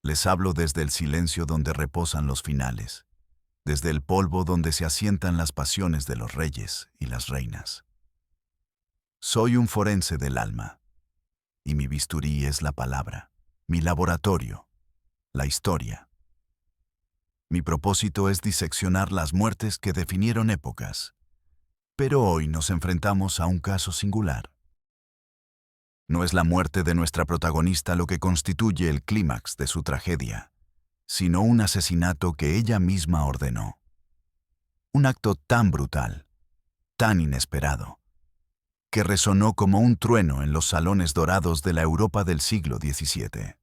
Les hablo desde el silencio donde reposan los finales, desde el polvo donde se asientan las pasiones de los reyes y las reinas. Soy un forense del alma, y mi bisturí es la palabra, mi laboratorio, la historia. Mi propósito es diseccionar las muertes que definieron épocas, pero hoy nos enfrentamos a un caso singular. No es la muerte de nuestra protagonista lo que constituye el clímax de su tragedia, sino un asesinato que ella misma ordenó. Un acto tan brutal, tan inesperado, que resonó como un trueno en los salones dorados de la Europa del siglo XVII,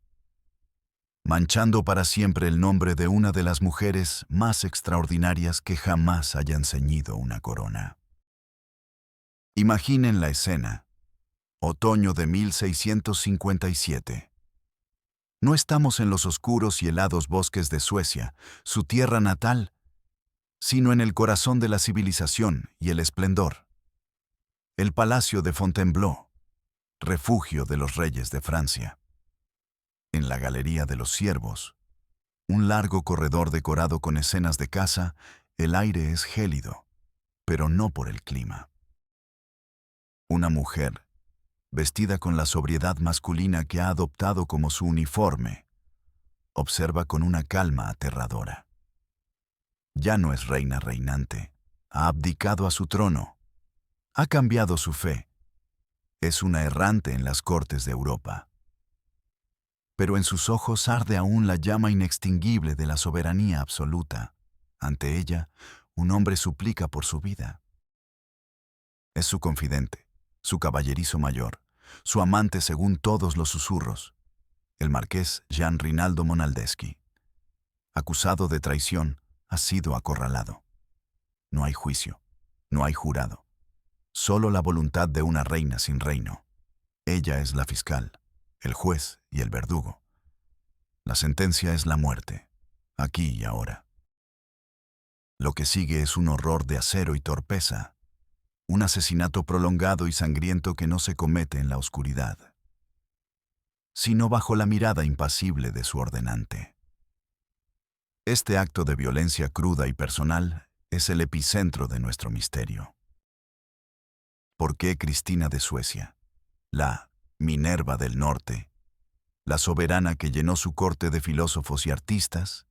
manchando para siempre el nombre de una de las mujeres más extraordinarias que jamás hayan ceñido una corona. Imaginen la escena. Otoño de 1657. No estamos en los oscuros y helados bosques de Suecia, su tierra natal, sino en el corazón de la civilización y el esplendor. El Palacio de Fontainebleau, refugio de los reyes de Francia. En la Galería de los Ciervos, un largo corredor decorado con escenas de caza, el aire es gélido, pero no por el clima. Una mujer, vestida con la sobriedad masculina que ha adoptado como su uniforme, observa con una calma aterradora. Ya no es reina reinante, ha abdicado a su trono, ha cambiado su fe, es una errante en las cortes de Europa. Pero en sus ojos arde aún la llama inextinguible de la soberanía absoluta. Ante ella, un hombre suplica por su vida. Es su confidente, su caballerizo mayor, su amante según todos los susurros, el marqués Jean Rinaldo Monaldeschi. Acusado de traición, ha sido acorralado. No hay juicio, no hay jurado, solo la voluntad de una reina sin reino. Ella es la fiscal, el juez y el verdugo. La sentencia es la muerte, aquí y ahora. Lo que sigue es un horror de acero y torpeza, un asesinato prolongado y sangriento que no se comete en la oscuridad, sino bajo la mirada impasible de su ordenante. Este acto de violencia cruda y personal es el epicentro de nuestro misterio. ¿Por qué Cristina de Suecia, la Minerva del Norte, la soberana que llenó su corte de filósofos y artistas,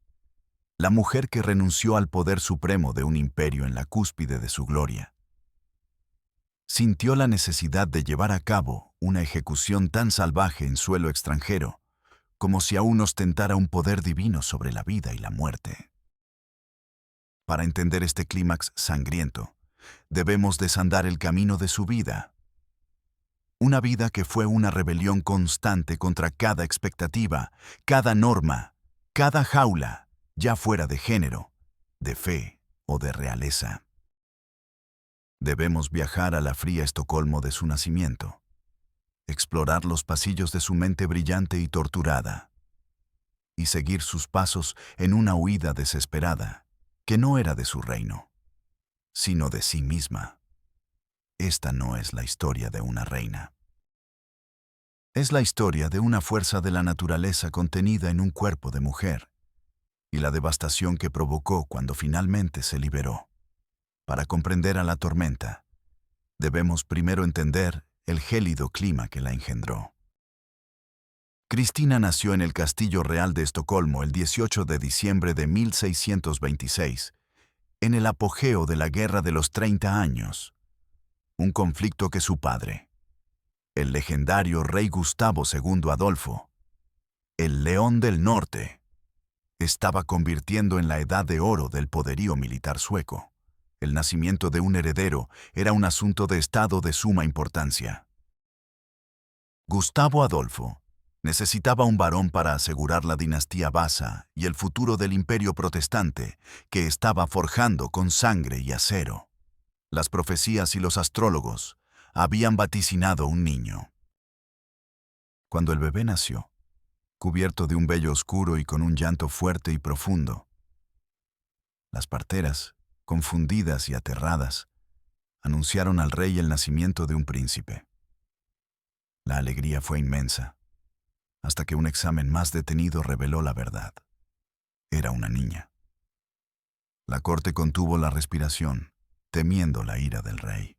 la mujer que renunció al poder supremo de un imperio en la cúspide de su gloria, sintió la necesidad de llevar a cabo una ejecución tan salvaje en suelo extranjero, como si aún ostentara un poder divino sobre la vida y la muerte? Para entender este clímax sangriento, debemos desandar el camino de su vida. Una vida que fue una rebelión constante contra cada expectativa, cada norma, cada jaula, ya fuera de género, de fe o de realeza. Debemos viajar a la fría Estocolmo de su nacimiento, explorar los pasillos de su mente brillante y torturada, y seguir sus pasos en una huida desesperada, que no era de su reino, sino de sí misma. Esta no es la historia de una reina. Es la historia de una fuerza de la naturaleza contenida en un cuerpo de mujer, y la devastación que provocó cuando finalmente se liberó. Para comprender a la tormenta, debemos primero entender el gélido clima que la engendró. Cristina nació en el Castillo Real de Estocolmo el 18 de diciembre de 1626, en el apogeo de la Guerra de los 30 años, un conflicto que su padre, el legendario rey Gustavo II Adolfo, el León del Norte, estaba convirtiendo en la edad de oro del poderío militar sueco. El nacimiento de un heredero era un asunto de estado de suma importancia. Gustavo Adolfo necesitaba un varón para asegurar la dinastía Vasa y el futuro del imperio protestante que estaba forjando con sangre y acero. Las profecías y los astrólogos habían vaticinado un niño. Cuando el bebé nació, cubierto de un vello oscuro y con un llanto fuerte y profundo, las parteras, confundidas y aterradas, anunciaron al rey el nacimiento de un príncipe. La alegría fue inmensa. hasta que un examen más detenido reveló la verdad. Era una niña. La corte contuvo la respiración, temiendo la ira del rey.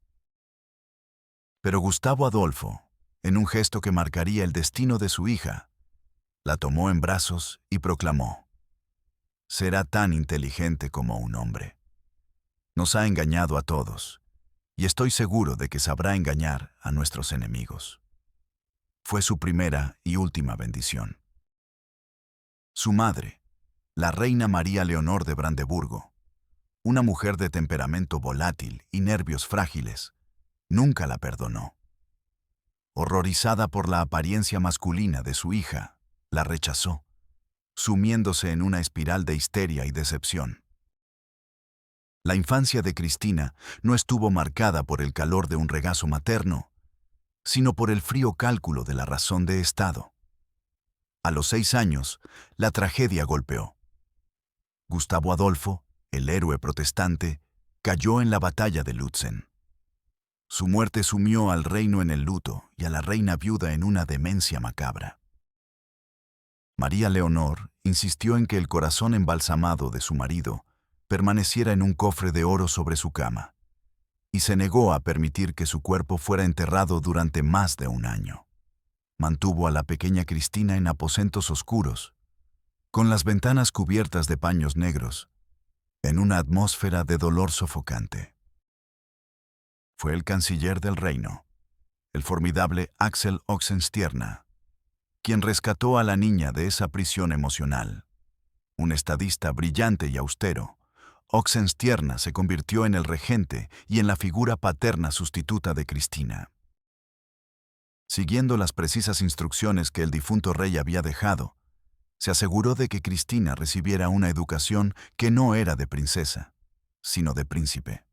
Pero Gustavo Adolfo, en un gesto que marcaría el destino de su hija, la tomó en brazos y proclamó: «Será tan inteligente como un hombre. Nos ha engañado a todos, y estoy seguro de que sabrá engañar a nuestros enemigos». Fue su primera y última bendición. Su madre, la reina María Leonor de Brandeburgo, una mujer de temperamento volátil y nervios frágiles, nunca la perdonó. Horrorizada por la apariencia masculina de su hija, la rechazó, sumiéndose en una espiral de histeria y decepción. La infancia de Cristina no estuvo marcada por el calor de un regazo materno, sino por el frío cálculo de la razón de Estado. A los 6 años, la tragedia golpeó. Gustavo Adolfo, el héroe protestante, cayó en la batalla de Lützen. Su muerte sumió al reino en el luto y a la reina viuda en una demencia macabra. María Leonor insistió en que el corazón embalsamado de su marido permaneciera en un cofre de oro sobre su cama, y se negó a permitir que su cuerpo fuera enterrado durante más de un año. Mantuvo a la pequeña Cristina en aposentos oscuros, con las ventanas cubiertas de paños negros, en una atmósfera de dolor sofocante. Fue el canciller del reino, el formidable Axel Oxenstierna, quien rescató a la niña de esa prisión emocional. Un estadista brillante y austero, Oxenstierna se convirtió en el regente y en la figura paterna sustituta de Cristina. Siguiendo las precisas instrucciones que el difunto rey había dejado, se aseguró de que Cristina recibiera una educación que no era de princesa, sino de príncipe.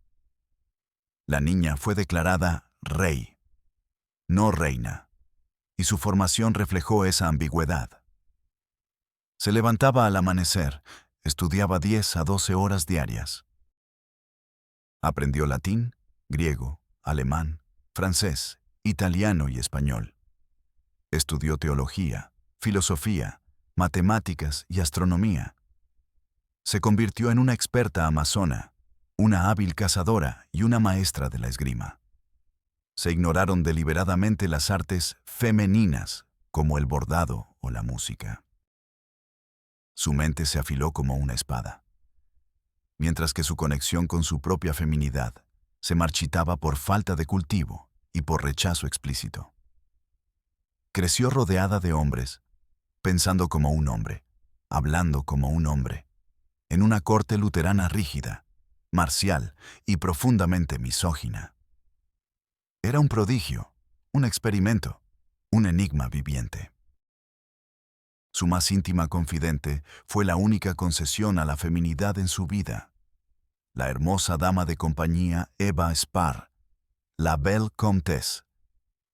La niña fue declarada rey, no reina, y su formación reflejó esa ambigüedad. Se levantaba al amanecer, estudiaba 10 a 12 horas diarias. Aprendió latín, griego, alemán, francés, italiano y español. Estudió teología, filosofía, matemáticas y astronomía. Se convirtió en una experta amazona, una hábil cazadora y una maestra de la esgrima. Se ignoraron deliberadamente las artes femeninas, como el bordado o la música. Su mente se afiló como una espada, mientras que su conexión con su propia feminidad se marchitaba por falta de cultivo y por rechazo explícito. Creció rodeada de hombres, pensando como un hombre, hablando como un hombre, en una corte luterana rígida, marcial y profundamente misógina. Era un prodigio, un experimento, un enigma viviente. Su más íntima confidente fue la única concesión a la feminidad en su vida, la hermosa dama de compañía Eva Spar, la Belle Comtesse,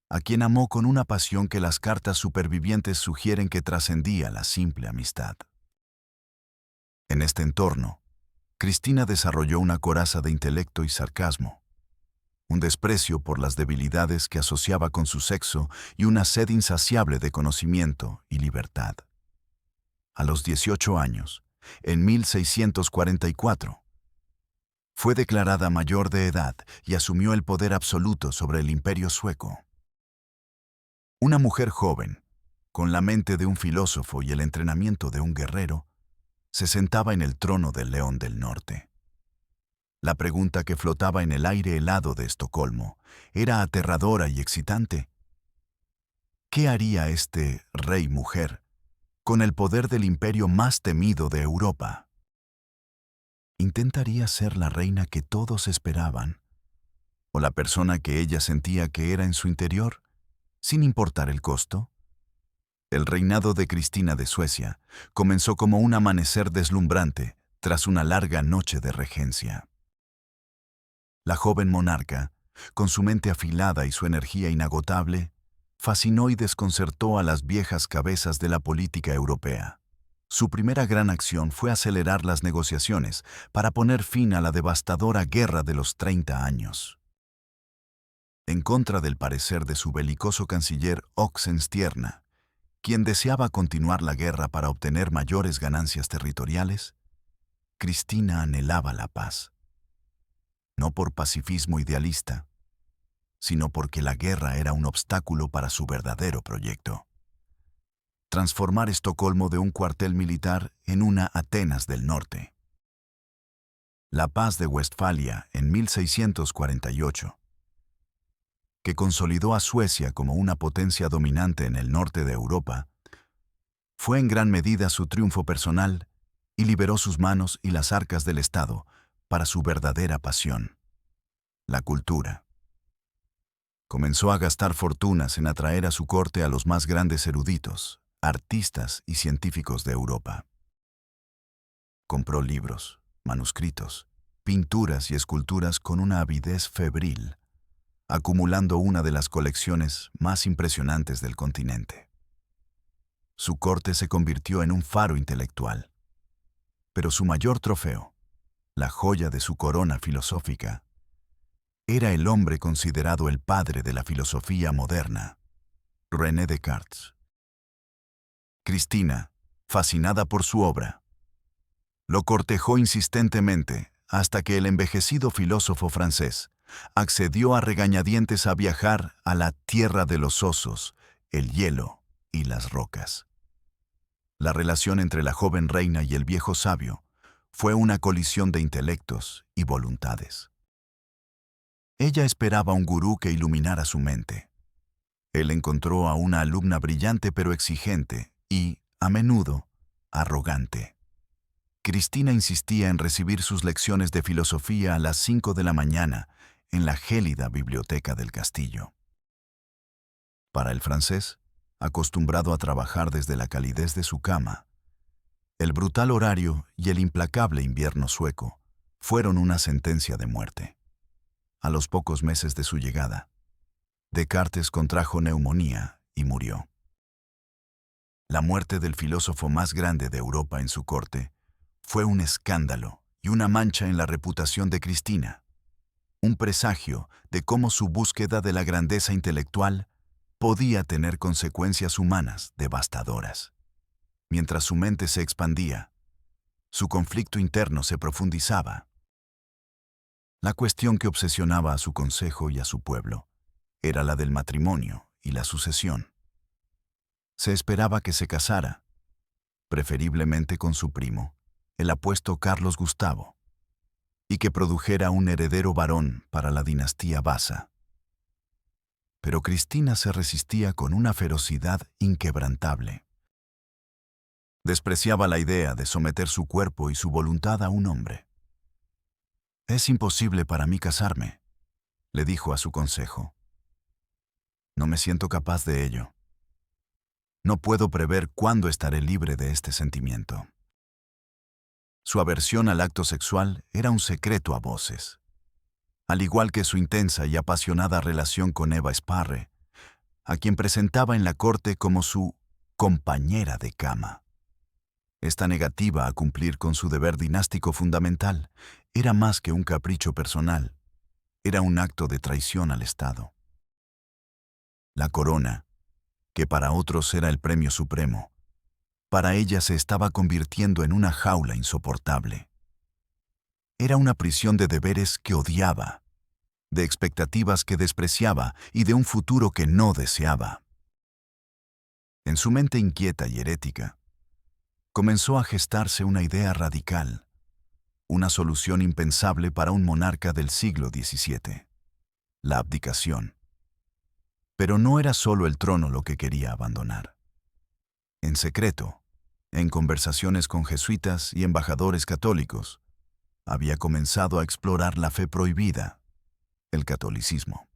a quien amó con una pasión que las cartas supervivientes sugieren que trascendía la simple amistad. En este entorno, Cristina desarrolló una coraza de intelecto y sarcasmo, un desprecio por las debilidades que asociaba con su sexo y una sed insaciable de conocimiento y libertad. A los 18 años, en 1644, fue declarada mayor de edad y asumió el poder absoluto sobre el imperio sueco. Una mujer joven, con la mente de un filósofo y el entrenamiento de un guerrero, se sentaba en el trono del León del Norte. La pregunta que flotaba en el aire helado de Estocolmo era aterradora y excitante. ¿Qué haría este rey mujer con el poder del imperio más temido de Europa? ¿Intentaría ser la reina que todos esperaban, o la persona que ella sentía que era en su interior, sin importar el costo? El reinado de Cristina de Suecia comenzó como un amanecer deslumbrante tras una larga noche de regencia. La joven monarca, con su mente afilada y su energía inagotable, fascinó y desconcertó a las viejas cabezas de la política europea. Su primera gran acción fue acelerar las negociaciones para poner fin a la devastadora Guerra de los 30 años. En contra del parecer de su belicoso canciller Oxenstierna, quien deseaba continuar la guerra para obtener mayores ganancias territoriales, Cristina anhelaba la paz, no por pacifismo idealista, sino porque la guerra era un obstáculo para su verdadero proyecto: transformar Estocolmo de un cuartel militar en una Atenas del Norte. La Paz de Westfalia en 1648, que consolidó a Suecia como una potencia dominante en el norte de Europa, fue en gran medida su triunfo personal y liberó sus manos y las arcas del Estado para su verdadera pasión: la cultura. Comenzó a gastar fortunas en atraer a su corte a los más grandes eruditos, artistas y científicos de Europa. Compró libros, manuscritos, pinturas y esculturas con una avidez febril, acumulando una de las colecciones más impresionantes del continente. Su corte se convirtió en un faro intelectual, pero su mayor trofeo, la joya de su corona filosófica, era el hombre considerado el padre de la filosofía moderna, René Descartes. Cristina, fascinada por su obra, lo cortejó insistentemente hasta que el envejecido filósofo francés accedió a regañadientes a viajar a la tierra de los osos, el hielo y las rocas. La relación entre la joven reina y el viejo sabio fue una colisión de intelectos y voluntades. Ella esperaba un gurú que iluminara su mente. Él encontró a una alumna brillante pero exigente y, a menudo, arrogante. Cristina insistía en recibir sus lecciones de filosofía a las 5 de la mañana en la gélida biblioteca del castillo. Para el francés, acostumbrado a trabajar desde la calidez de su cama, el brutal horario y el implacable invierno sueco fueron una sentencia de muerte. A los pocos meses de su llegada, Descartes contrajo neumonía y murió. La muerte del filósofo más grande de Europa en su corte fue un escándalo y una mancha en la reputación de Cristina, un presagio de cómo su búsqueda de la grandeza intelectual podía tener consecuencias humanas devastadoras. Mientras su mente se expandía, su conflicto interno se profundizaba. La cuestión que obsesionaba a su consejo y a su pueblo era la del matrimonio y la sucesión. Se esperaba que se casara, preferiblemente con su primo, el apuesto Carlos Gustavo, y que produjera un heredero varón para la dinastía Vasa. Pero Cristina se resistía con una ferocidad inquebrantable. Despreciaba la idea de someter su cuerpo y su voluntad a un hombre. «Es imposible para mí casarme», le dijo a su consejo. «No me siento capaz de ello. No puedo prever cuándo estaré libre de este sentimiento». Su aversión al acto sexual era un secreto a voces, al igual que su intensa y apasionada relación con Eva Sparre, a quien presentaba en la corte como su compañera de cama. Esta negativa a cumplir con su deber dinástico fundamental era más que un capricho personal, era un acto de traición al Estado. La corona, que para otros era el premio supremo, para ella se estaba convirtiendo en una jaula insoportable. Era una prisión de deberes que odiaba, de expectativas que despreciaba y de un futuro que no deseaba. En su mente inquieta y herética, comenzó a gestarse una idea radical, una solución impensable para un monarca del siglo XVII: la abdicación. Pero no era solo el trono lo que quería abandonar. En secreto, en conversaciones con jesuitas y embajadores católicos, había comenzado a explorar la fe prohibida, el catolicismo.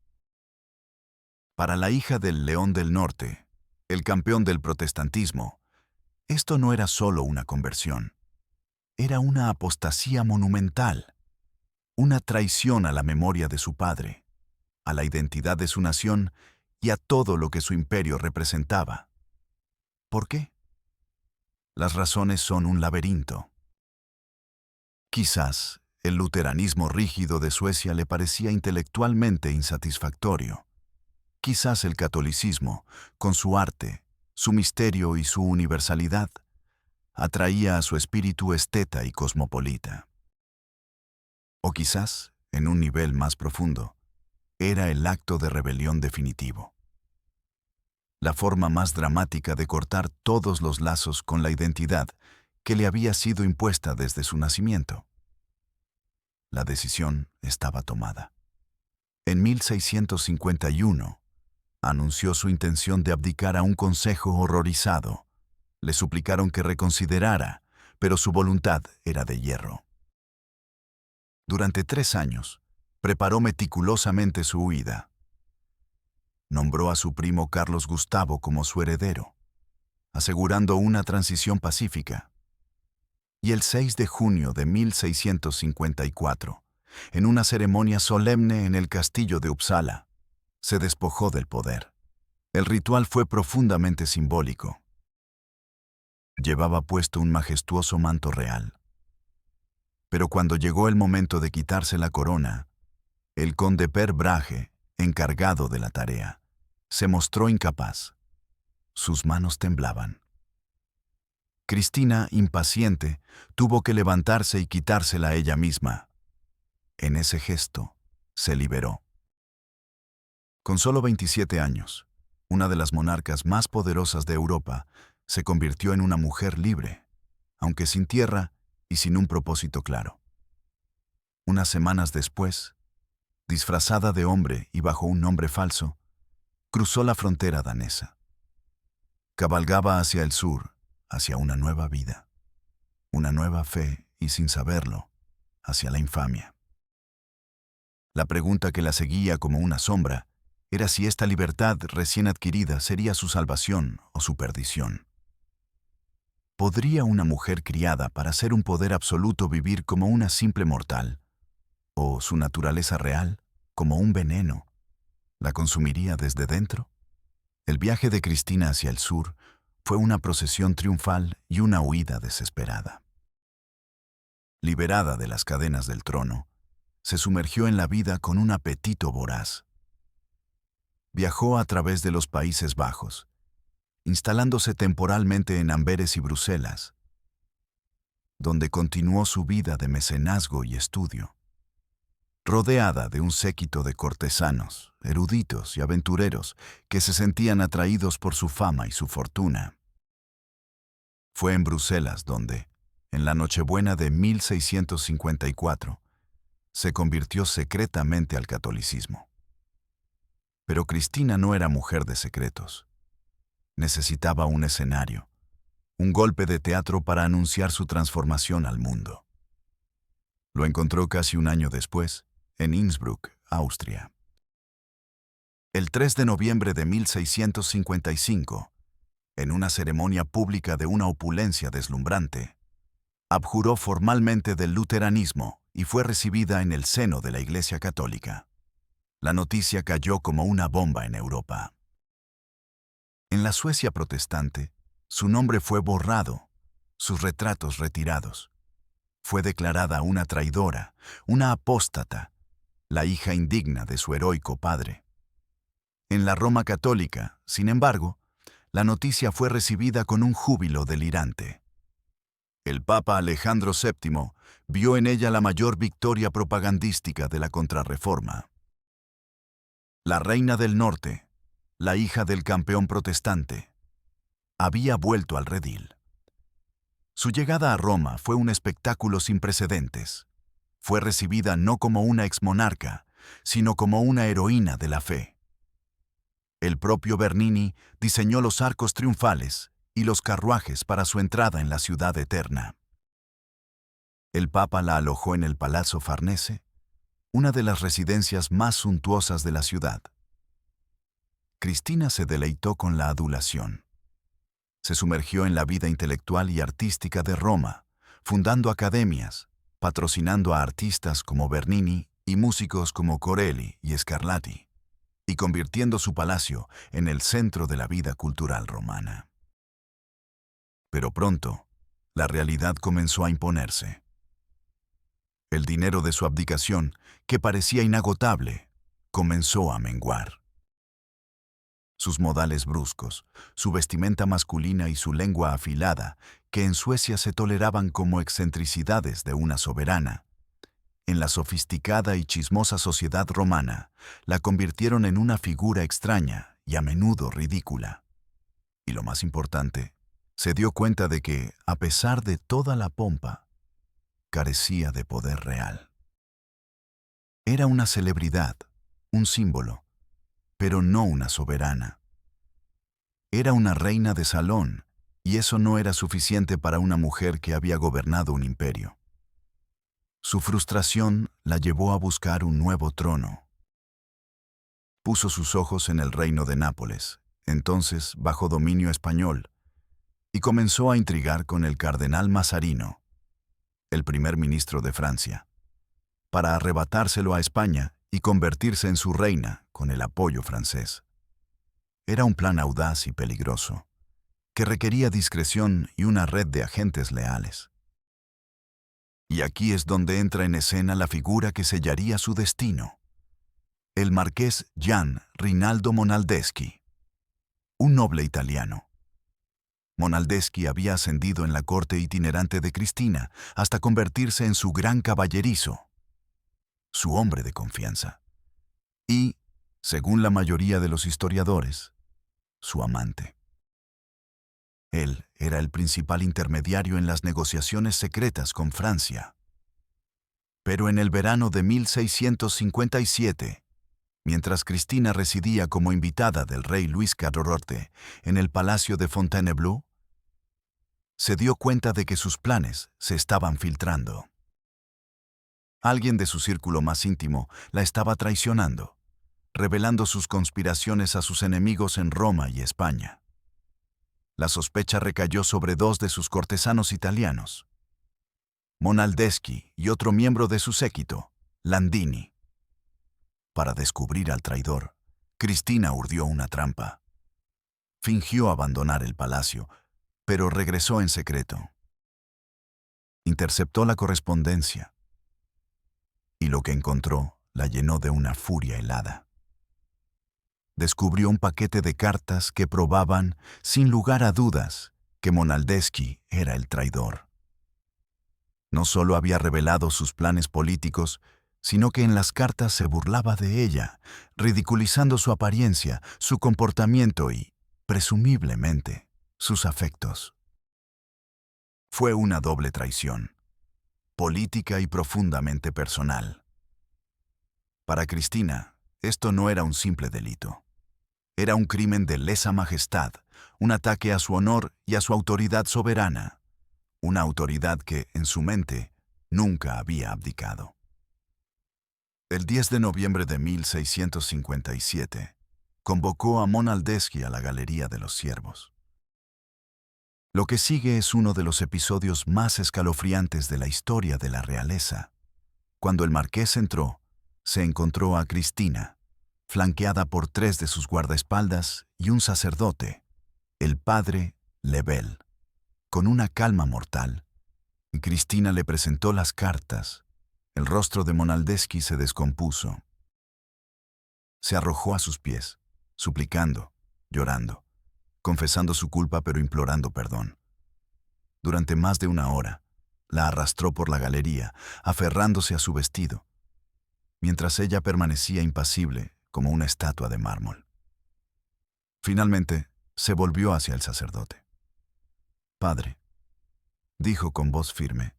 Para la hija del León del Norte, el campeón del protestantismo, esto no era solo una conversión, era una apostasía monumental, una traición a la memoria de su padre, a la identidad de su nación y a todo lo que su imperio representaba. ¿Por qué? Las razones son un laberinto. Quizás el luteranismo rígido de Suecia le parecía intelectualmente insatisfactorio. Quizás el catolicismo, con su arte, Su misterio y su universalidad atraía a su espíritu esteta y cosmopolita. O quizás, en un nivel más profundo, era el acto de rebelión definitivo. La forma más dramática de cortar todos los lazos con la identidad que le había sido impuesta desde su nacimiento. La decisión estaba tomada. En 1651, anunció su intención de abdicar a un consejo horrorizado. Le suplicaron que reconsiderara, pero su voluntad era de hierro. Durante 3 años, preparó meticulosamente su huida. Nombró a su primo Carlos Gustavo como su heredero, asegurando una transición pacífica. Y el 6 de junio de 1654, en una ceremonia solemne en el castillo de Uppsala, se despojó del poder. El ritual fue profundamente simbólico. Llevaba puesto un majestuoso manto real. Pero cuando llegó el momento de quitarse la corona, el conde Per Brahe, encargado de la tarea, se mostró incapaz. Sus manos temblaban. Cristina, impaciente, tuvo que levantarse y quitársela ella misma. En ese gesto, se liberó. Con solo 27 años, una de las monarcas más poderosas de Europa se convirtió en una mujer libre, aunque sin tierra y sin un propósito claro. Unas semanas después, disfrazada de hombre y bajo un nombre falso, cruzó la frontera danesa. Cabalgaba hacia el sur, hacia una nueva vida, una nueva fe y, sin saberlo, hacia la infamia. La pregunta que la seguía como una sombra era si esta libertad recién adquirida sería su salvación o su perdición. ¿Podría una mujer criada para ser un poder absoluto vivir como una simple mortal? ¿O su naturaleza real, como un veneno, la consumiría desde dentro? El viaje de Cristina hacia el sur fue una procesión triunfal y una huida desesperada. Liberada de las cadenas del trono, se sumergió en la vida con un apetito voraz. Viajó a través de los Países Bajos, instalándose temporalmente en Amberes y Bruselas, donde continuó su vida de mecenazgo y estudio. Rodeada de un séquito de cortesanos, eruditos y aventureros que se sentían atraídos por su fama y su fortuna. Fue en Bruselas donde, en la Nochebuena de 1654, se convirtió secretamente al catolicismo. Pero Cristina no era mujer de secretos. Necesitaba un escenario, un golpe de teatro para anunciar su transformación al mundo. Lo encontró casi un año después, en Innsbruck, Austria. El 3 de noviembre de 1655, en una ceremonia pública de una opulencia deslumbrante, abjuró formalmente del luteranismo y fue recibida en el seno de la Iglesia Católica. La noticia cayó como una bomba en Europa. En la Suecia protestante, su nombre fue borrado, sus retratos retirados. Fue declarada una traidora, una apóstata, la hija indigna de su heroico padre. En la Roma católica, sin embargo, la noticia fue recibida con un júbilo delirante. El Papa Alejandro VII vio en ella la mayor victoria propagandística de la Contrarreforma. La reina del norte, la hija del campeón protestante, había vuelto al redil. Su llegada a Roma fue un espectáculo sin precedentes. Fue recibida no como una exmonarca, sino como una heroína de la fe. El propio Bernini diseñó los arcos triunfales y los carruajes para su entrada en la ciudad eterna. El Papa la alojó en el Palazzo Farnese, una de las residencias más suntuosas de la ciudad. Cristina se deleitó con la adulación. Se sumergió en la vida intelectual y artística de Roma, fundando academias, patrocinando a artistas como Bernini y músicos como Corelli y Scarlatti, y convirtiendo su palacio en el centro de la vida cultural romana. Pero pronto, la realidad comenzó a imponerse. El dinero de su abdicación, que parecía inagotable, comenzó a menguar. sus modales bruscos, su vestimenta masculina y su lengua afilada, que en Suecia se toleraban como excentricidades de una soberana, en la sofisticada y chismosa sociedad romana, la convirtieron en una figura extraña y a menudo ridícula. Y lo más importante, se dio cuenta de que, a pesar de toda la pompa, carecía de poder real. Era una celebridad, un símbolo, pero no una soberana. Era una reina de salón, y eso no era suficiente para una mujer que había gobernado un imperio. Su frustración la llevó a buscar un nuevo trono. Puso sus ojos en el reino de Nápoles, entonces bajo dominio español, y comenzó a intrigar con el cardenal Mazarino, el primer ministro de Francia, para arrebatárselo a España y convertirse en su reina con el apoyo francés. Era un plan audaz y peligroso, que requería discreción y una red de agentes leales. Y aquí es donde entra en escena la figura que sellaría su destino: el marqués Gian Rinaldo Monaldeschi, un noble italiano. Monaldeschi había ascendido en la corte itinerante de Cristina hasta convertirse en su gran caballerizo, su hombre de confianza, y, según la mayoría de los historiadores, su amante. Él era el principal intermediario en las negociaciones secretas con Francia. Pero en el verano de 1657, mientras Cristina residía como invitada del rey Luis XIV en el palacio de Fontainebleau, se dio cuenta de que sus planes se estaban filtrando. Alguien de su círculo más íntimo la estaba traicionando, revelando sus conspiraciones a sus enemigos en Roma y España. La sospecha recayó sobre dos de sus cortesanos italianos, Monaldeschi y otro miembro de su séquito, Landini. Para descubrir al traidor, Cristina urdió una trampa. Fingió abandonar el palacio, pero regresó en secreto. Interceptó la correspondencia, y lo que encontró la llenó de una furia helada. Descubrió un paquete de cartas que probaban, sin lugar a dudas, que Monaldeschi era el traidor. No solo había revelado sus planes políticos, sino que en las cartas se burlaba de ella, ridiculizando su apariencia, su comportamiento y, presumiblemente, sus afectos. Fue una doble traición, política y profundamente personal. Para Cristina, esto no era un simple delito. Era un crimen de lesa majestad, un ataque a su honor y a su autoridad soberana, una autoridad que, en su mente, nunca había abdicado. El 10 de noviembre de 1657, convocó a Monaldeschi a la Galería de los Siervos. Lo que sigue es uno de los episodios más escalofriantes de la historia de la realeza. Cuando el marqués entró, se encontró a Cristina, flanqueada por 3 de sus guardaespaldas y un sacerdote, el padre Lebel. Con una calma mortal, Cristina le presentó las cartas. El rostro de Monaldeschi se descompuso. Se arrojó a sus pies, suplicando, llorando, confesando su culpa pero implorando perdón. Durante más de una hora, la arrastró por la galería, aferrándose a su vestido, mientras ella permanecía impasible como una estatua de mármol. Finalmente, se volvió hacia el sacerdote. «Padre», dijo con voz firme,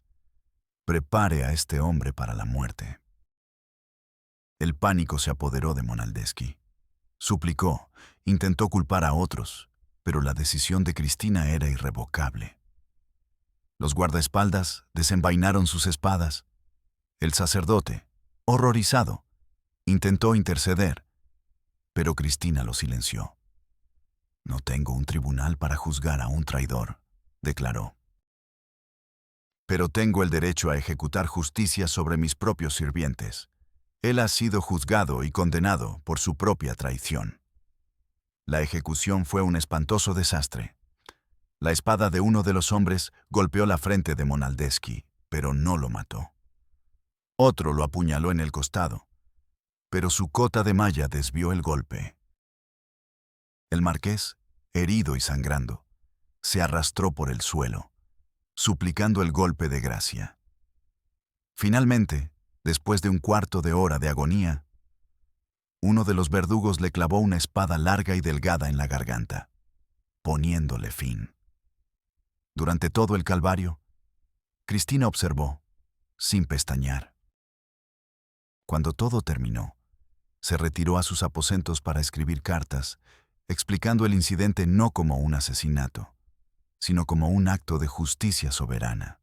«prepare a este hombre para la muerte». El pánico se apoderó de Monaldeschi. Suplicó, intentó culpar a otros, pero la decisión de Cristina era irrevocable. Los guardaespaldas desenvainaron sus espadas. El sacerdote, horrorizado, intentó interceder, pero Cristina lo silenció. «No tengo un tribunal para juzgar a un traidor», declaró. «Pero tengo el derecho a ejecutar justicia sobre mis propios sirvientes. Él ha sido juzgado y condenado por su propia traición». La ejecución fue un espantoso desastre. La espada de uno de los hombres golpeó la frente de Monaldeschi, pero no lo mató. Otro lo apuñaló en el costado, pero su cota de malla desvió el golpe. El marqués, herido y sangrando, se arrastró por el suelo, suplicando el golpe de gracia. Finalmente, después de un cuarto de hora de agonía, uno de los verdugos le clavó una espada larga y delgada en la garganta, poniéndole fin. Durante todo el calvario, Cristina observó, sin pestañear. Cuando todo terminó, se retiró a sus aposentos para escribir cartas, explicando el incidente no como un asesinato, sino como un acto de justicia soberana.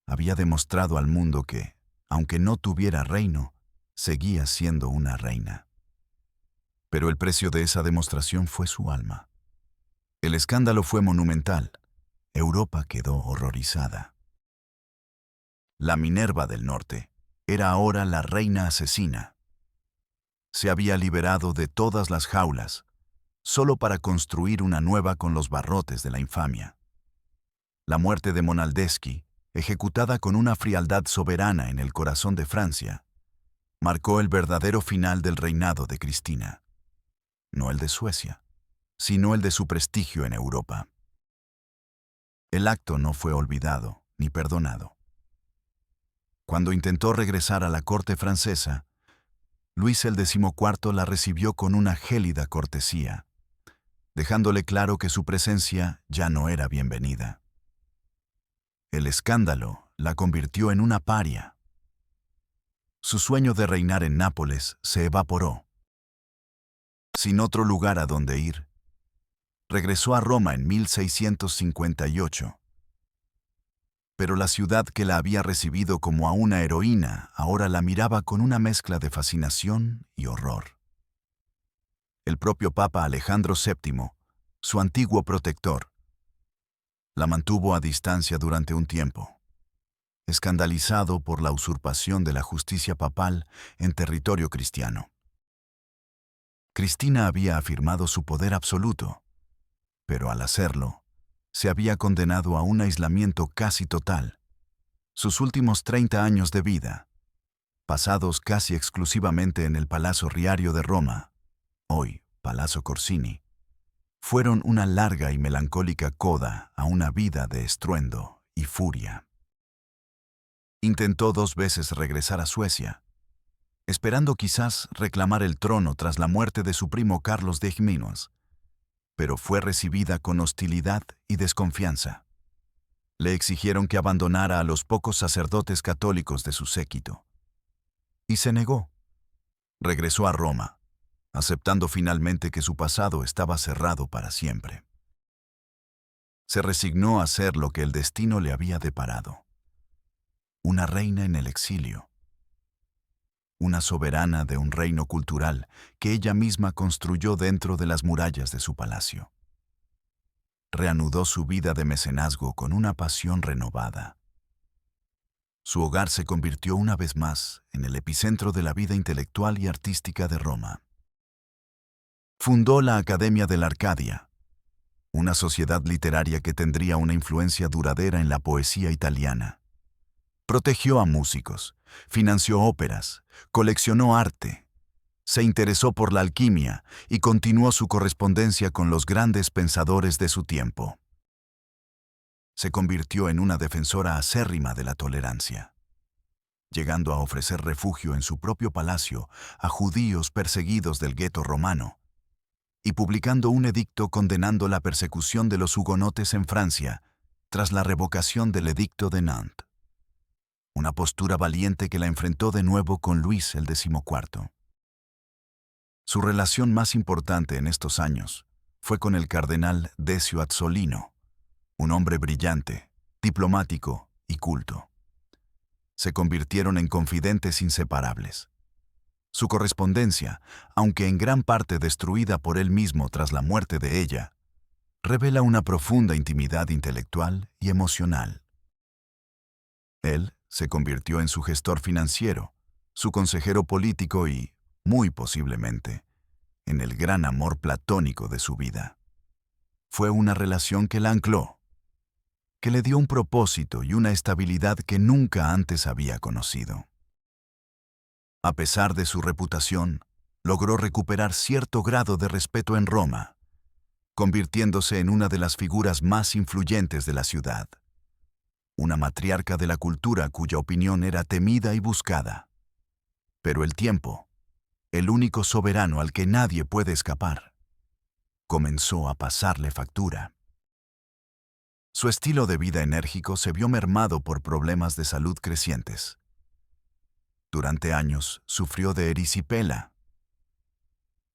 Había demostrado al mundo que, aunque no tuviera reino, seguía siendo una reina. Pero el precio de esa demostración fue su alma. El escándalo fue monumental. Europa quedó horrorizada. La Minerva del Norte era ahora la reina asesina. Se había liberado de todas las jaulas, solo para construir una nueva con los barrotes de la infamia. La muerte de Monaldeschi, ejecutada con una frialdad soberana en el corazón de Francia, marcó el verdadero final del reinado de Cristina. No el de Suecia, sino el de su prestigio en Europa. El acto no fue olvidado ni perdonado. Cuando intentó regresar a la corte francesa, Luis el XIV la recibió con una gélida cortesía, dejándole claro que su presencia ya no era bienvenida. El escándalo la convirtió en una paria. Su sueño de reinar en Nápoles se evaporó. Sin otro lugar a donde ir, regresó a Roma en 1658. Pero la ciudad que la había recibido como a una heroína ahora la miraba con una mezcla de fascinación y horror. El propio Papa Alejandro VII, su antiguo protector, la mantuvo a distancia durante un tiempo, escandalizado por la usurpación de la justicia papal en territorio cristiano. Cristina había afirmado su poder absoluto, pero al hacerlo, se había condenado a un aislamiento casi total. Sus últimos 30 años de vida, pasados casi exclusivamente en el Palazzo Riario de Roma, hoy Palazzo Corsini, fueron una larga y melancólica coda a una vida de estruendo y furia. Intentó 2 veces regresar a Suecia, esperando quizás reclamar el trono tras la muerte de su primo Carlos de Ximenes, pero fue recibida con hostilidad y desconfianza. Le exigieron que abandonara a los pocos sacerdotes católicos de su séquito. Y se negó. Regresó a Roma, aceptando finalmente que su pasado estaba cerrado para siempre. Se resignó a ser lo que el destino le había deparado. Una reina en el exilio. Una soberana de un reino cultural que ella misma construyó dentro de las murallas de su palacio. Reanudó su vida de mecenazgo con una pasión renovada. Su hogar se convirtió una vez más en el epicentro de la vida intelectual y artística de Roma. Fundó la Academia de la Arcadia, una sociedad literaria que tendría una influencia duradera en la poesía italiana. Protegió a músicos, financió óperas, coleccionó arte, se interesó por la alquimia y continuó su correspondencia con los grandes pensadores de su tiempo. Se convirtió en una defensora acérrima de la tolerancia, llegando a ofrecer refugio en su propio palacio a judíos perseguidos del gueto romano, y publicando un edicto condenando la persecución de los hugonotes en Francia tras la revocación del Edicto de Nantes. Una postura valiente que la enfrentó de nuevo con Luis el XIV. Su relación más importante en estos años fue con el cardenal Decio Azzolino, un hombre brillante, diplomático y culto. Se convirtieron en confidentes inseparables. Su correspondencia, aunque en gran parte destruida por él mismo tras la muerte de ella, revela una profunda intimidad intelectual y emocional. Él se convirtió en su gestor financiero, su consejero político y, muy posiblemente, en el gran amor platónico de su vida. Fue una relación que la ancló, que le dio un propósito y una estabilidad que nunca antes había conocido. A pesar de su reputación, logró recuperar cierto grado de respeto en Roma, convirtiéndose en una de las figuras más influyentes de la ciudad. Una matriarca de la cultura cuya opinión era temida y buscada. Pero el tiempo, el único soberano al que nadie puede escapar, comenzó a pasarle factura. Su estilo de vida enérgico se vio mermado por problemas de salud crecientes. Durante años sufrió de erisipela,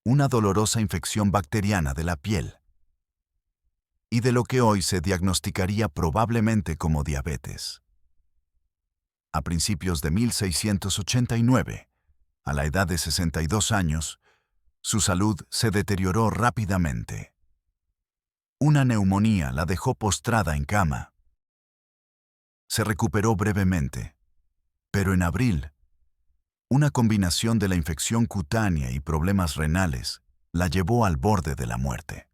una dolorosa infección bacteriana de la piel, y de lo que hoy se diagnosticaría probablemente como diabetes. A principios de 1689, a la edad de 62 años, su salud se deterioró rápidamente. Una neumonía la dejó postrada en cama. Se recuperó brevemente, pero en abril, una combinación de la infección cutánea y problemas renales la llevó al borde de la muerte.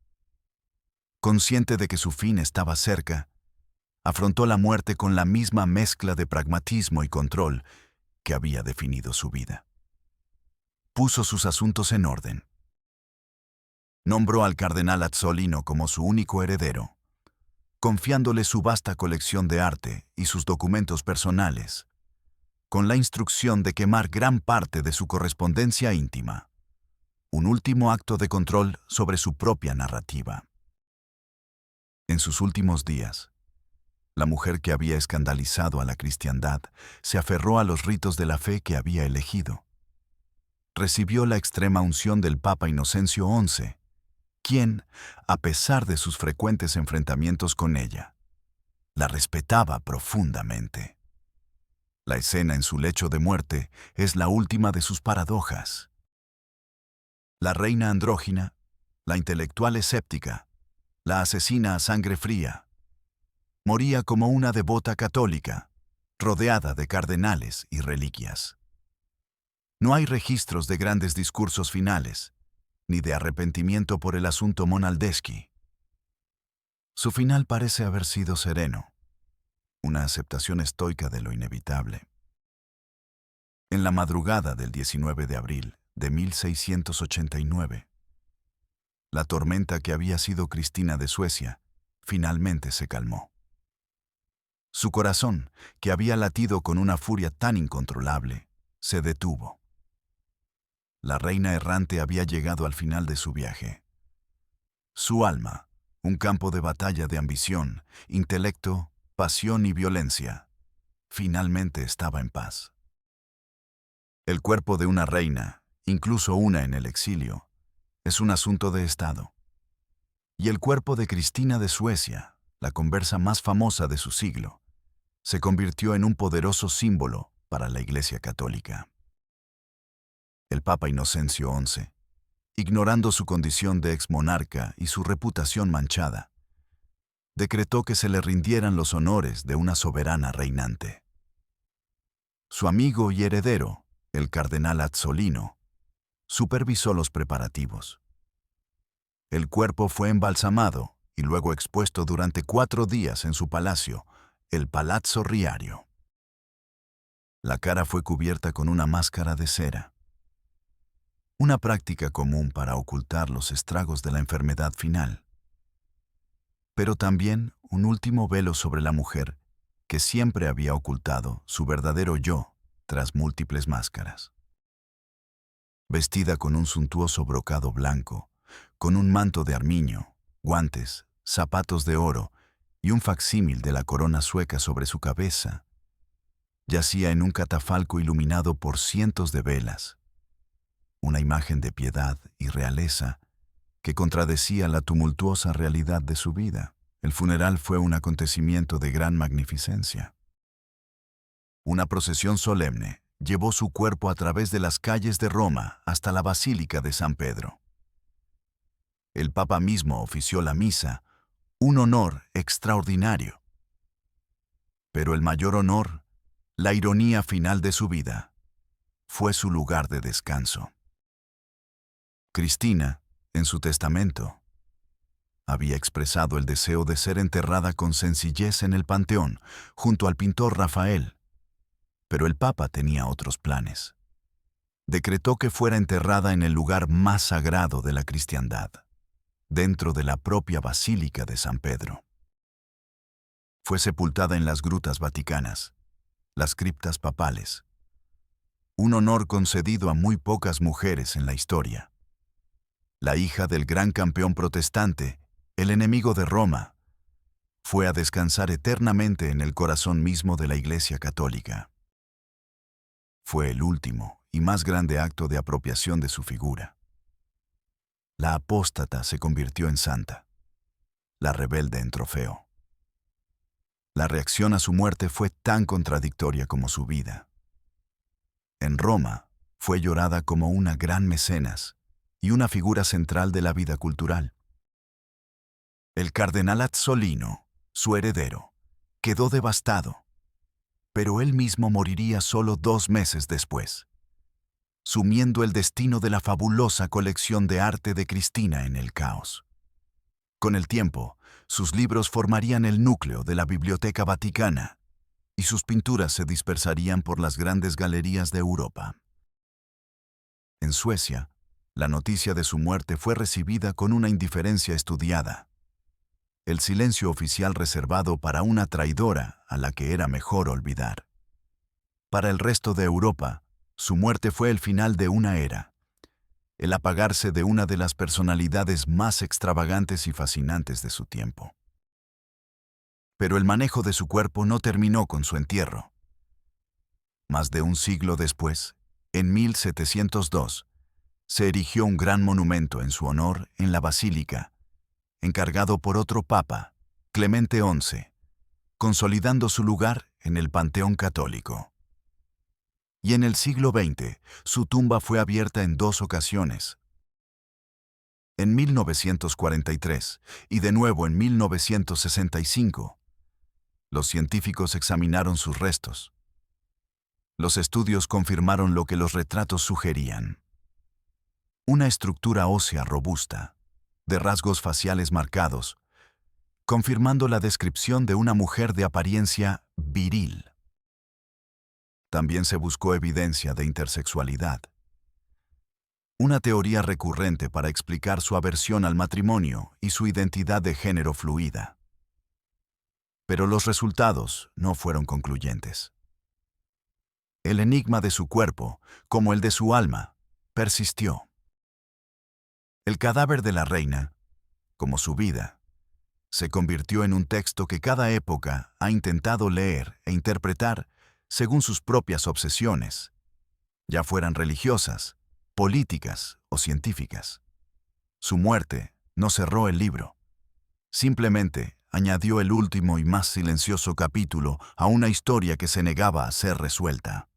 Consciente de que su fin estaba cerca, afrontó la muerte con la misma mezcla de pragmatismo y control que había definido su vida. Puso sus asuntos en orden. Nombró al cardenal Azzolino como su único heredero, confiándole su vasta colección de arte y sus documentos personales, con la instrucción de quemar gran parte de su correspondencia íntima, un último acto de control sobre su propia narrativa. En sus últimos días, la mujer que había escandalizado a la cristiandad se aferró a los ritos de la fe que había elegido. Recibió la extrema unción del Papa Inocencio XI, quien, a pesar de sus frecuentes enfrentamientos con ella, la respetaba profundamente. La escena en su lecho de muerte es la última de sus paradojas. La reina andrógina, la intelectual escéptica, la asesina a sangre fría, moría como una devota católica, rodeada de cardenales y reliquias. No hay registros de grandes discursos finales, ni de arrepentimiento por el asunto Monaldeschi. Su final parece haber sido sereno, una aceptación estoica de lo inevitable. En la madrugada del 19 de abril de 1689, la tormenta que había sido Cristina de Suecia finalmente se calmó. Su corazón, que había latido con una furia tan incontrolable, se detuvo. La reina errante había llegado al final de su viaje. Su alma, un campo de batalla de ambición, intelecto, pasión y violencia, finalmente estaba en paz. El cuerpo de una reina, incluso una en el exilio, es un asunto de Estado. Y el cuerpo de Cristina de Suecia, la conversa más famosa de su siglo, se convirtió en un poderoso símbolo para la Iglesia Católica. El Papa Inocencio XI, ignorando su condición de exmonarca y su reputación manchada, decretó que se le rindieran los honores de una soberana reinante. Su amigo y heredero, el cardenal Azzolino, supervisó los preparativos. El cuerpo fue embalsamado y luego expuesto durante 4 días en su palacio, el Palazzo Riario. La cara fue cubierta con una máscara de cera, una práctica común para ocultar los estragos de la enfermedad final, pero también un último velo sobre la mujer que siempre había ocultado su verdadero yo tras múltiples máscaras. Vestida con un suntuoso brocado blanco, con un manto de armiño, guantes, zapatos de oro y un facsímil de la corona sueca sobre su cabeza, yacía en un catafalco iluminado por cientos de velas, una imagen de piedad y realeza que contradecía la tumultuosa realidad de su vida. El funeral fue un acontecimiento de gran magnificencia. Una procesión solemne llevó su cuerpo a través de las calles de Roma hasta la Basílica de San Pedro. El Papa mismo ofició la misa, un honor extraordinario. Pero el mayor honor, la ironía final de su vida, fue su lugar de descanso. Cristina, en su testamento, había expresado el deseo de ser enterrada con sencillez en el Panteón, junto al pintor Rafael, pero el Papa tenía otros planes. decretó que fuera enterrada en el lugar más sagrado de la cristiandad, dentro de la propia Basílica de San Pedro. Fue sepultada en las grutas vaticanas, las criptas papales, un honor concedido a muy pocas mujeres en la historia. La hija del gran campeón protestante, el enemigo de Roma, fue a descansar eternamente en el corazón mismo de la Iglesia Católica. Fue el último y más grande acto de apropiación de su figura. La apóstata se convirtió en santa, la rebelde en trofeo. La reacción a su muerte fue tan contradictoria como su vida. En Roma, fue llorada como una gran mecenas y una figura central de la vida cultural. El cardenal Azzolino, su heredero, quedó devastado, pero él mismo moriría solo 2 meses después, sumiendo el destino de la fabulosa colección de arte de Cristina en el caos. Con el tiempo, sus libros formarían el núcleo de la Biblioteca Vaticana y sus pinturas se dispersarían por las grandes galerías de Europa. En Suecia, la noticia de su muerte fue recibida con una indiferencia estudiada. El silencio oficial reservado para una traidora a la que era mejor olvidar. Para el resto de Europa, su muerte fue el final de una era, el apagarse de una de las personalidades más extravagantes y fascinantes de su tiempo. Pero el manejo de su cuerpo no terminó con su entierro. Más de un siglo después, en 1702, se erigió un gran monumento en su honor en la Basílica, encargado por otro papa, Clemente XI, consolidando su lugar en el panteón católico. Y en el siglo XX, su tumba fue abierta en 2 ocasiones. En 1943 y de nuevo en 1965, los científicos examinaron sus restos. Los estudios confirmaron lo que los retratos sugerían. Una estructura ósea robusta, de rasgos faciales marcados, confirmando la descripción de una mujer de apariencia viril. También se buscó evidencia de intersexualidad, una teoría recurrente para explicar su aversión al matrimonio y su identidad de género fluida. Pero los resultados no fueron concluyentes. El enigma de su cuerpo, como el de su alma, persistió. El cadáver de la reina, como su vida, se convirtió en un texto que cada época ha intentado leer e interpretar según sus propias obsesiones, ya fueran religiosas, políticas o científicas. Su muerte no cerró el libro, simplemente añadió el último y más silencioso capítulo a una historia que se negaba a ser resuelta.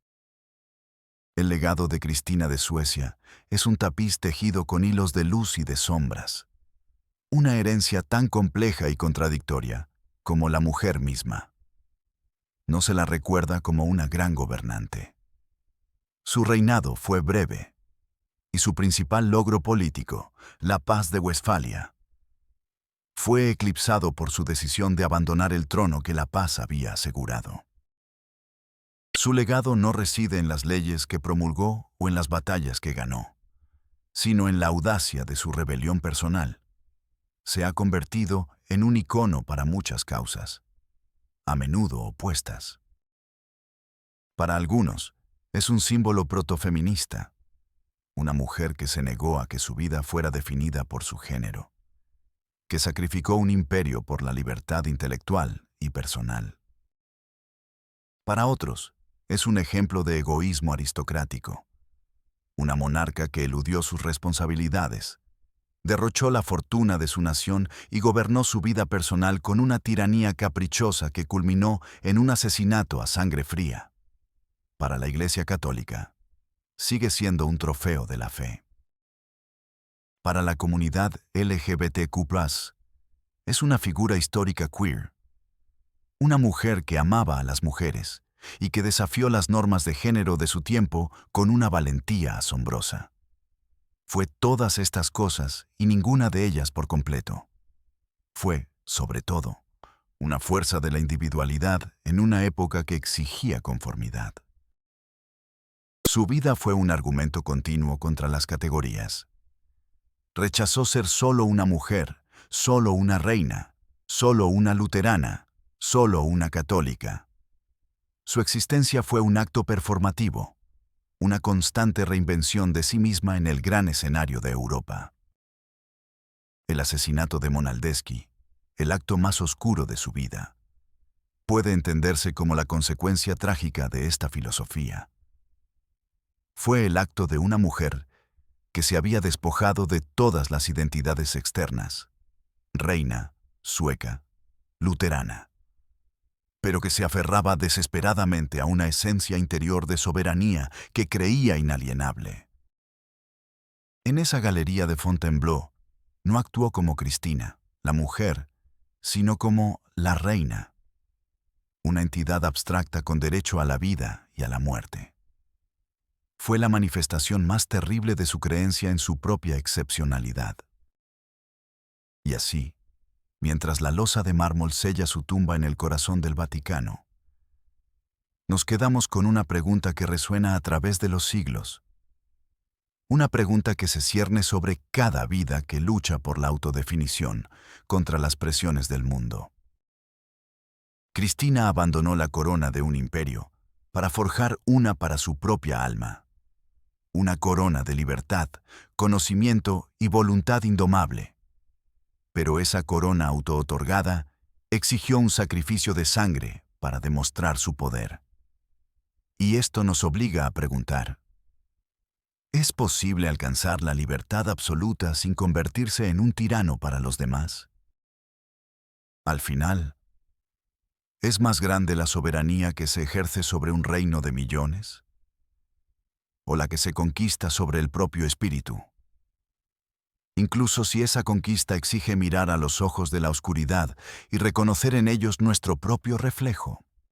El legado de Cristina de Suecia es un tapiz tejido con hilos de luz y de sombras, una herencia tan compleja y contradictoria como la mujer misma. No se la recuerda como una gran gobernante. Su reinado fue breve, y su principal logro político, la paz de Westfalia, fue eclipsado por su decisión de abandonar el trono que la paz había asegurado. Su legado no reside en las leyes que promulgó o en las batallas que ganó, sino en la audacia de su rebelión personal. Se ha convertido en un icono para muchas causas, a menudo opuestas. Para algunos, es un símbolo protofeminista, una mujer que se negó a que su vida fuera definida por su género, que sacrificó un imperio por la libertad intelectual y personal. Para otros, es un ejemplo de egoísmo aristocrático, una monarca que eludió sus responsabilidades, derrochó la fortuna de su nación y gobernó su vida personal con una tiranía caprichosa que culminó en un asesinato a sangre fría. Para la Iglesia Católica, sigue siendo un trofeo de la fe. Para la comunidad LGBTQ+, es una figura histórica queer, una mujer que amaba a las mujeres y que desafió las normas de género de su tiempo con una valentía asombrosa. Fue todas estas cosas y ninguna de ellas por completo. Fue, sobre todo, una fuerza de la individualidad en una época que exigía conformidad. Su vida fue un argumento continuo contra las categorías. Rechazó ser solo una mujer, solo una reina, solo una luterana, solo una católica. Su existencia fue un acto performativo, una constante reinvención de sí misma en el gran escenario de Europa. El asesinato de Monaldeschi, el acto más oscuro de su vida, puede entenderse como la consecuencia trágica de esta filosofía. Fue el acto de una mujer que se había despojado de todas las identidades externas, reina, sueca, luterana, pero que se aferraba desesperadamente a una esencia interior de soberanía que creía inalienable. En esa galería de Fontainebleau, no actuó como Cristina, la mujer, sino como la reina, una entidad abstracta con derecho a la vida y a la muerte. Fue la manifestación más terrible de su creencia en su propia excepcionalidad. Y así, mientras la losa de mármol sella su tumba en el corazón del Vaticano, nos quedamos con una pregunta que resuena a través de los siglos. Una pregunta que se cierne sobre cada vida que lucha por la autodefinición contra las presiones del mundo. Cristina abandonó la corona de un imperio para forjar una para su propia alma. Una corona de libertad, conocimiento y voluntad indomable. Pero esa corona autootorgada exigió un sacrificio de sangre para demostrar su poder. Y esto nos obliga a preguntar: ¿es posible alcanzar la libertad absoluta sin convertirse en un tirano para los demás? Al final, ¿es más grande la soberanía que se ejerce sobre un reino de millones? ¿O la que se conquista sobre el propio espíritu? Incluso si esa conquista exige mirar a los ojos de la oscuridad y reconocer en ellos nuestro propio reflejo.